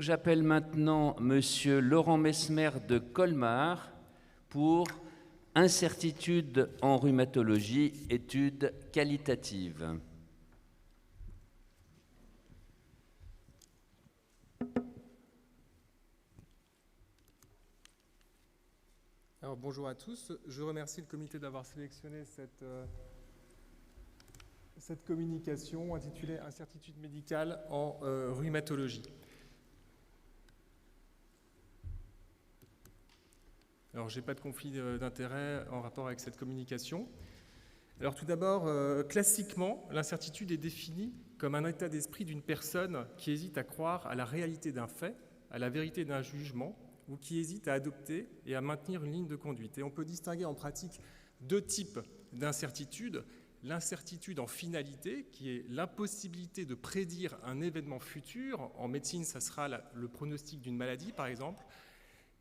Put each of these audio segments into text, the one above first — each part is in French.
J'appelle maintenant Monsieur Laurent Mesmer de Colmar pour Incertitude en rhumatologie, étude qualitative. Alors, bonjour à tous. Je remercie le comité d'avoir sélectionné cette communication intitulée « Incertitude médicale en rhumatologie ». Alors, je n'ai pas de conflit d'intérêt en rapport avec cette communication. Alors, tout d'abord, classiquement, l'incertitude est définie comme un état d'esprit d'une personne qui hésite à croire à la réalité d'un fait, à la vérité d'un jugement, ou qui hésite à adopter et à maintenir une ligne de conduite. Et on peut distinguer en pratique deux types d'incertitude. L'incertitude en finalité, qui est l'impossibilité de prédire un événement futur. En médecine, ça sera le pronostic d'une maladie, par exemple.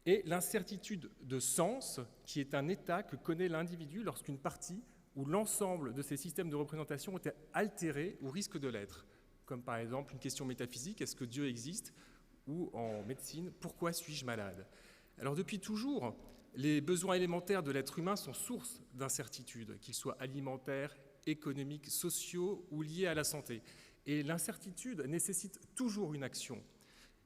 Et l'incertitude de sens, qui est un état que connaît l'individu lorsqu'une partie ou l'ensemble de ses systèmes de représentation est altéré ou risque de l'être. Comme par exemple une question métaphysique, est-ce que Dieu existe ? Ou en médecine, pourquoi suis-je malade ? Alors depuis toujours, les besoins élémentaires de l'être humain sont source d'incertitudes, qu'ils soient alimentaires, économiques, sociaux ou liés à la santé. Et l'incertitude nécessite toujours une action.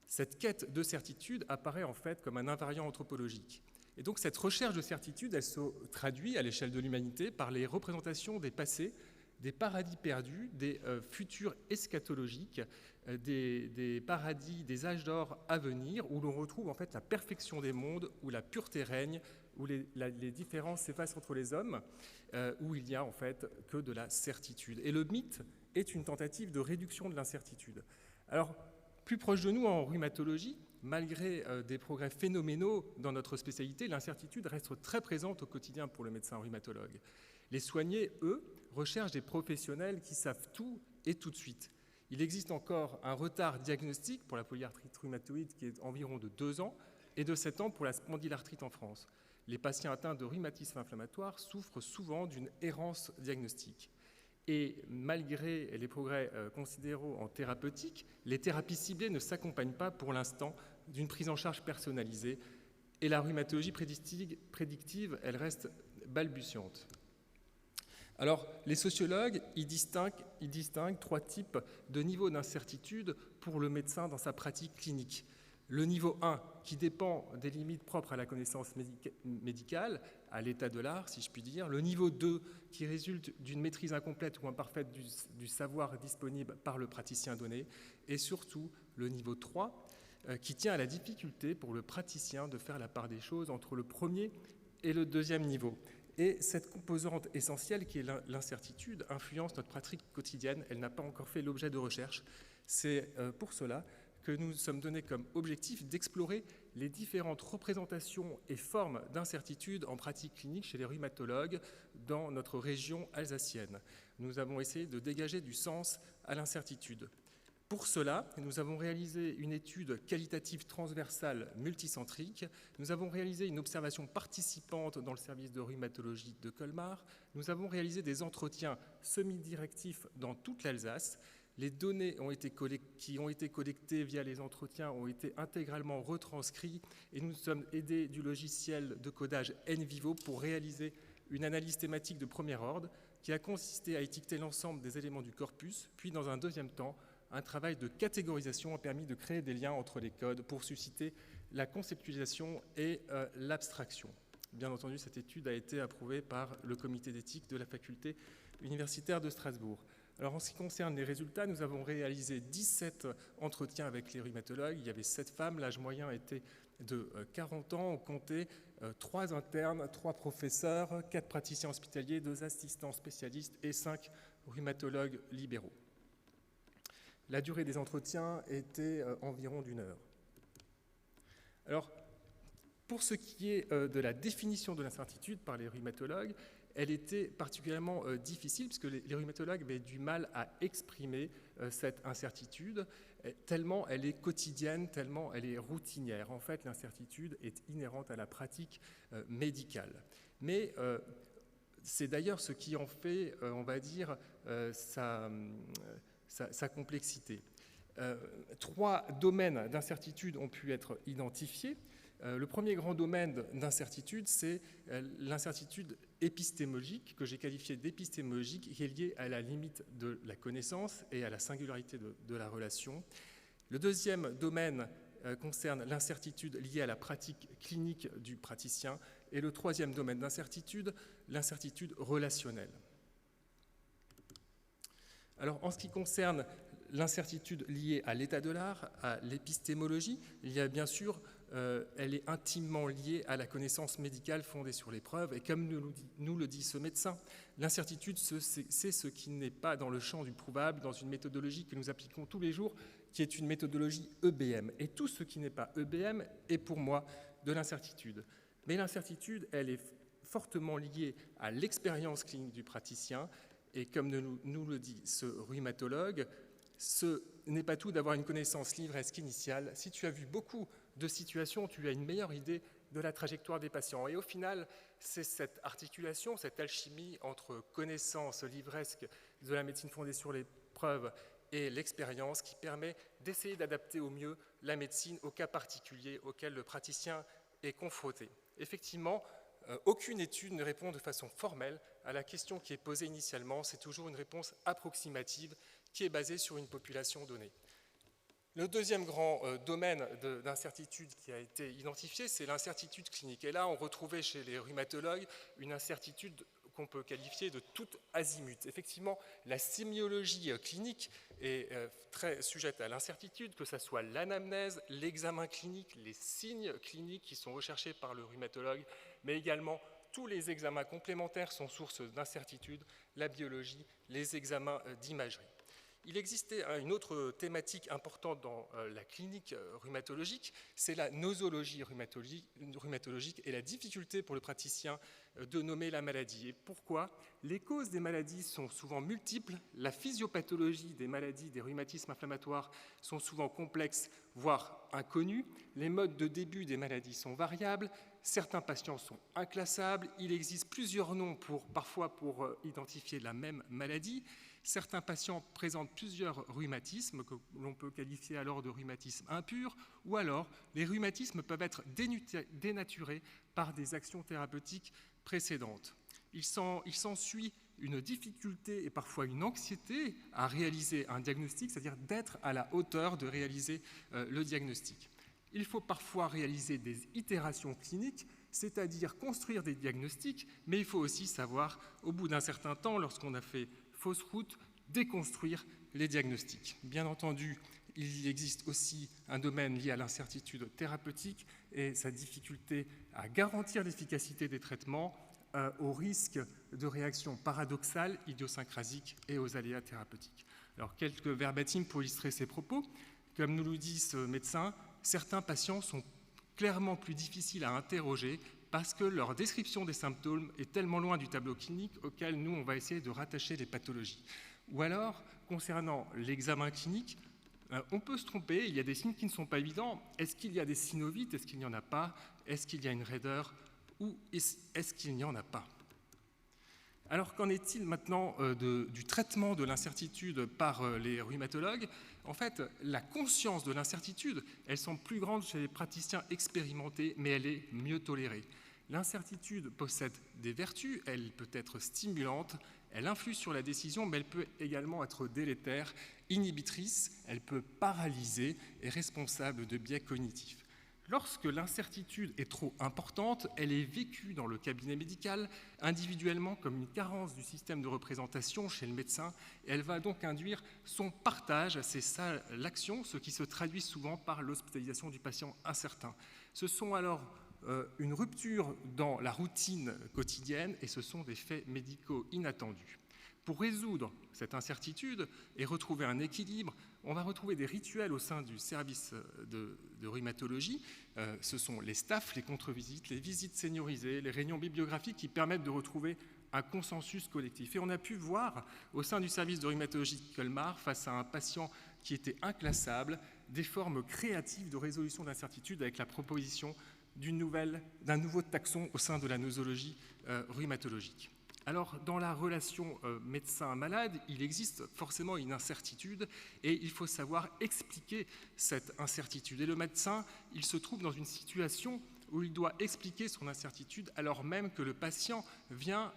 Cette quête de certitude apparaît en fait comme un invariant anthropologique. Et donc cette recherche de certitude, elle se traduit à l'échelle de l'humanité par les représentations des passés, des paradis perdus, des futurs eschatologiques, des paradis, des âges d'or à venir, où l'on retrouve en fait la perfection des mondes, où la pureté règne, où les différences s'effacent entre les hommes, où il n'y a en fait que de la certitude. Et le mythe est une tentative de réduction de l'incertitude. Alors, plus proche de nous en rhumatologie, malgré des progrès phénoménaux dans notre spécialité, l'incertitude reste très présente au quotidien pour le médecin rhumatologue. Les soignés, eux, recherchent des professionnels qui savent tout et tout de suite. Il existe encore un retard diagnostique pour la polyarthrite rhumatoïde qui est environ de 2 ans et de 7 ans pour la spondylarthrite en France. Les patients atteints de rhumatisme inflammatoire souffrent souvent d'une errance diagnostique. Et malgré les progrès considérables en thérapeutique, les thérapies ciblées ne s'accompagnent pas pour l'instant d'une prise en charge personnalisée et la rhumatologie prédictive, elle reste balbutiante. Alors, les sociologues, ils distinguent 3 types de niveaux d'incertitude pour le médecin dans sa pratique clinique. Le niveau 1, qui dépend des limites propres à la connaissance médicale, à l'état de l'art, si je puis dire. Le niveau 2, qui résulte d'une maîtrise incomplète ou imparfaite du savoir disponible par le praticien donné. Et surtout, le niveau 3, qui tient à la difficulté pour le praticien de faire la part des choses entre le premier et le deuxième niveau. Et cette composante essentielle qui est l'incertitude influence notre pratique quotidienne. Elle n'a pas encore fait l'objet de recherche. C'est pour cela que nous nous sommes donnés comme objectif d'explorer les différentes représentations et formes d'incertitude en pratique clinique chez les rhumatologues dans notre région alsacienne. Nous avons essayé de dégager du sens à l'incertitude. Pour cela, nous avons réalisé une étude qualitative transversale multicentrique. Nous avons réalisé une observation participante dans le service de rhumatologie de Colmar. Nous avons réalisé des entretiens semi-directifs dans toute l'Alsace. Les données qui ont été collectées via les entretiens ont été intégralement retranscrites et nous sommes aidés du logiciel de codage NVivo pour réaliser une analyse thématique de premier ordre qui a consisté à étiqueter l'ensemble des éléments du corpus, puis dans un deuxième temps, un travail de catégorisation a permis de créer des liens entre les codes pour susciter la conceptualisation et l'abstraction. Bien entendu, cette étude a été approuvée par le comité d'éthique de la faculté universitaire de Strasbourg. Alors en ce qui concerne les résultats, nous avons réalisé 17 entretiens avec les rhumatologues. Il y avait 7 femmes, l'âge moyen était de 40 ans. On comptait 3 internes, 3 professeurs, 4 praticiens hospitaliers, 2 assistants spécialistes et 5 rhumatologues libéraux. La durée des entretiens était environ d'1 heure. Alors, pour ce qui est de la définition de l'incertitude par les rhumatologues, elle était particulièrement difficile puisque les rhumatologues avaient du mal à exprimer cette incertitude, tellement elle est quotidienne, tellement elle est routinière. En fait, l'incertitude est inhérente à la pratique médicale. Mais c'est d'ailleurs ce qui en fait, on va dire, sa complexité. 3 domaines d'incertitude ont pu être identifiés. Le premier grand domaine d'incertitude, c'est l'incertitude épistémologique, que j'ai qualifiée d'épistémologique, qui est liée à la limite de la connaissance et à la singularité de la relation. Le deuxième domaine concerne l'incertitude liée à la pratique clinique du praticien. Et le troisième domaine d'incertitude, l'incertitude relationnelle. Alors, en ce qui concerne l'incertitude liée à l'état de l'art, à l'épistémologie, il y a bien sûr, elle est intimement liée à la connaissance médicale fondée sur les preuves. Et comme nous le dit ce médecin, l'incertitude, c'est ce qui n'est pas dans le champ du prouvable, dans une méthodologie que nous appliquons tous les jours, qui est une méthodologie EBM. Et tout ce qui n'est pas EBM est pour moi de l'incertitude. Mais l'incertitude, elle est fortement liée à l'expérience clinique du praticien. Et comme nous le dit ce rhumatologue, ce n'est pas tout d'avoir une connaissance livresque initiale. Si tu as vu beaucoup de situations, tu as une meilleure idée de la trajectoire des patients. Et au final, c'est cette articulation, cette alchimie entre connaissance livresque de la médecine fondée sur les preuves et l'expérience qui permet d'essayer d'adapter au mieux la médecine au cas particulier auquel le praticien est confronté. Effectivement, aucune étude ne répond de façon formelle à la question qui est posée initialement. C'est toujours une réponse approximative qui est basée sur une population donnée. Le deuxième grand domaine d'incertitude qui a été identifié, c'est l'incertitude clinique. Et là, on retrouvait chez les rhumatologues une incertitude qu'on peut qualifier de toute azimut. Effectivement, la sémiologie clinique est très sujette à l'incertitude, que ce soit l'anamnèse, l'examen clinique, les signes cliniques qui sont recherchés par le rhumatologue, mais également tous les examens complémentaires sont source d'incertitude, la biologie, les examens d'imagerie. Il existait une autre thématique importante dans la clinique rhumatologique, c'est la nosologie rhumatologique et la difficulté pour le praticien de nommer la maladie. Et pourquoi ? Les causes des maladies sont souvent multiples, la physiopathologie des maladies, des rhumatismes inflammatoires sont souvent complexes, voire inconnues, les modes de début des maladies sont variables, certains patients sont inclassables, il existe plusieurs noms parfois pour identifier la même maladie. Certains patients présentent plusieurs rhumatismes, que l'on peut qualifier alors de rhumatismes impurs, ou alors les rhumatismes peuvent être dénaturés par des actions thérapeutiques précédentes. Il s'ensuit une difficulté et parfois une anxiété à réaliser un diagnostic, c'est-à-dire d'être à la hauteur de réaliser le diagnostic. Il faut parfois réaliser des itérations cliniques, c'est-à-dire construire des diagnostics, mais il faut aussi savoir, au bout d'un certain temps, lorsqu'on a fait fausse route, déconstruire les diagnostics. Bien entendu, il existe aussi un domaine lié à l'incertitude thérapeutique et sa difficulté à garantir l'efficacité des traitements au risque de réactions paradoxales, idiosyncrasiques et aux aléas thérapeutiques. Alors, quelques verbatims pour illustrer ces propos. Comme nous le dit ce médecin, certains patients sont clairement plus difficiles à interroger parce que leur description des symptômes est tellement loin du tableau clinique auquel nous, on va essayer de rattacher les pathologies. Ou alors, concernant l'examen clinique, on peut se tromper, il y a des signes qui ne sont pas évidents. Est-ce qu'il y a des synovites? Est-ce qu'il n'y en a pas? Est-ce qu'il y a une raideur? Ou est-ce qu'il n'y en a pas? Alors, qu'en est-il maintenant du traitement de l'incertitude par les rhumatologues? En fait, la conscience de l'incertitude, elle semble plus grande chez les praticiens expérimentés, mais elle est mieux tolérée. L'incertitude possède des vertus, elle peut être stimulante, elle influe sur la décision, mais elle peut également être délétère, inhibitrice, elle peut paralyser et responsable de biais cognitifs. Lorsque l'incertitude est trop importante, elle est vécue dans le cabinet médical individuellement comme une carence du système de représentation chez le médecin, et elle va donc induire son partage, c'est ça l'action, ce qui se traduit souvent par l'hospitalisation du patient incertain. Ce sont alors une rupture dans la routine quotidienne et ce sont des faits médicaux inattendus. Pour résoudre cette incertitude et retrouver un équilibre, on va retrouver des rituels au sein du service de rhumatologie. Ce sont les staffs, les contre-visites, les visites seniorisées, les réunions bibliographiques qui permettent de retrouver un consensus collectif. Et on a pu voir au sein du service de rhumatologie de Colmar, face à un patient qui était inclassable, des formes créatives de résolution d'incertitude avec la proposition d'un nouveau taxon au sein de la nosologie rhumatologique. Alors, dans la relation médecin-malade, il existe forcément une incertitude et il faut savoir expliquer cette incertitude. Et le médecin, il se trouve dans une situation où il doit expliquer son incertitude alors même que le patient vient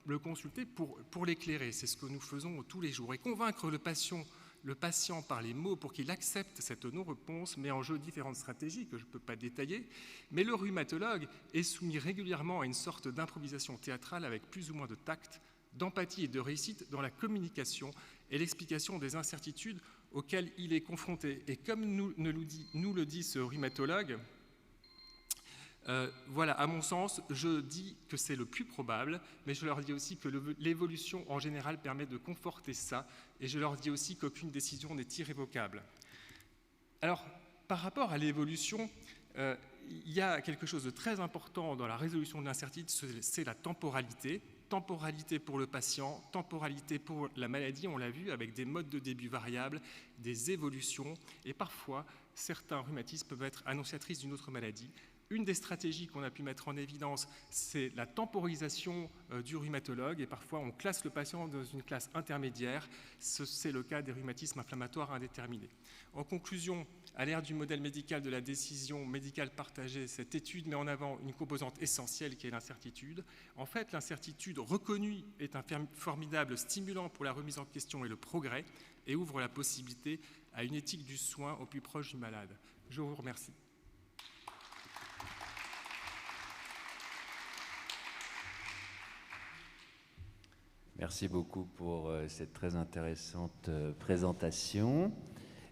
le consulter pour l'éclairer. C'est ce que nous faisons tous les jours. Et convaincre le patient par les mots pour qu'il accepte cette non-réponse met en jeu différentes stratégies que je ne peux pas détailler, mais le rhumatologue est soumis régulièrement à une sorte d'improvisation théâtrale avec plus ou moins de tact, d'empathie et de réussite dans la communication et l'explication des incertitudes auxquelles il est confronté. Et comme nous le dit ce rhumatologue, voilà, à mon sens, je dis que c'est le plus probable, mais je leur dis aussi que l'évolution en général permet de conforter ça, et je leur dis aussi qu'aucune décision n'est irrévocable. Alors, par rapport à l'évolution, il y a quelque chose de très important dans la résolution de l'incertitude, c'est la temporalité. Temporalité pour le patient, temporalité pour la maladie, on l'a vu, avec des modes de début variables, des évolutions, et parfois, certains rhumatismes peuvent être annonciatrices d'une autre maladie. Une des stratégies qu'on a pu mettre en évidence, c'est la temporisation du rhumatologue, et parfois on classe le patient dans une classe intermédiaire. C'est le cas des rhumatismes inflammatoires indéterminés. En conclusion, à l'ère du modèle médical de la décision médicale partagée, cette étude met en avant une composante essentielle qui est l'incertitude. En fait, l'incertitude reconnue est un formidable stimulant pour la remise en question et le progrès, et ouvre la possibilité à une éthique du soin au plus proche du malade. Je vous remercie. Merci beaucoup pour cette très intéressante présentation.